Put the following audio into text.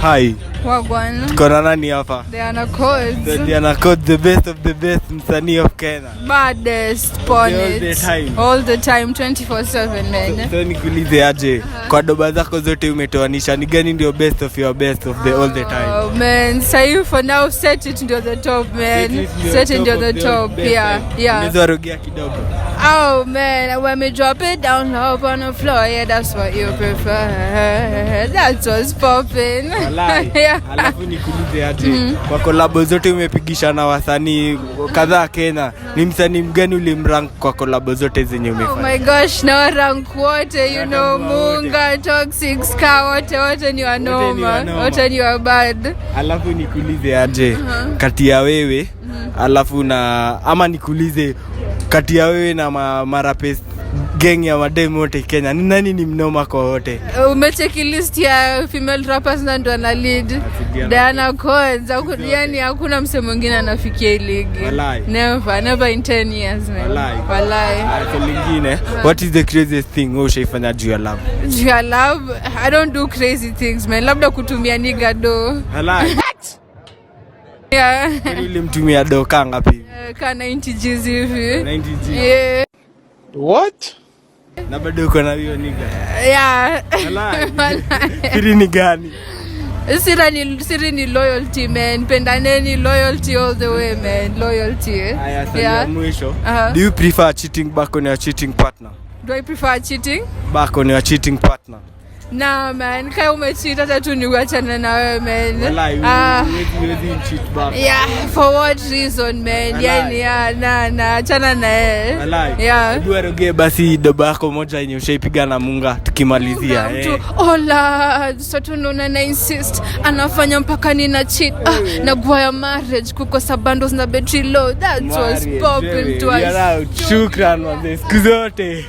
Hi. Wagwan. Tuko na nani hapa? Diana Codes. Diana Codes, the best of the best msanii of Kenya. Baddest Bonnet. All the time. All the time 24/7 man. So nikuulize aje, kwa doba zako zote umetoanisha ni gani ndio best of your best of the all the time? Oh man, say for now set it ndio the top man. Set it ndio the top. Yeah. Unaweza rudia kidogo. Oh man, when we drop it down low on the floor, yeah, that's what you prefer. That was popping. Yeah. Alafu nikuulize aje, kwa collab zote umepigisha na wasanii kadhaa Kenya, ni msanii mgani ulimrank kwa collab zote zenye umefanya? Oh my gosh, na rank wote, you know, Munga, Toxic, Ska, wote ni wanoma, wote ni wabad. Alafu nikuulize aje, kati ya wewe, alafu na ama nikuulize kati ya wewe na marapes gang ya madem wote Kenya, ni nani ni mnoma kwa wote? Umecheki list ya female rappers na ndo ana lead. Diana Codes, yani hakuna mse mwingine anafikia hii ligi. Never in 10 years man. Wallahi. Kwa lingine, what is the craziest thing ushaifanya juu ya love? Juu ya love, I don't do crazy things man. Labda kutumia nigga do. Wallahi. Yeah. Nilimtumia do kanga ngapi? Ka 90 G's hivi. 90 G's. Yeah. What? Na bado uko na hiyo nigga? Yeah. Wallahi. Siri ni gani? Siri ni loyalty man. Pendaneni, loyalty all the way man. Loyalty. Yeah. Mwisho. Do you prefer cheating back on your cheating partner? Do I prefer cheating? Back on your cheating partner? Nah man, kaya umecheat hata tu ni uachane na wewe man. Wallahi, you cheat back. Yeah, for what reason man? Yani na achana na yeye. Wallahi. Yeah. Duaroge basi doba yako moja yenye ushaipiga na Munga tukimalizia Ola, sasa na insist anafanya mpaka nina cheat. Na kwa marriage kukosa bundles na battery low. That was popping twice. Shukran wa siku zote.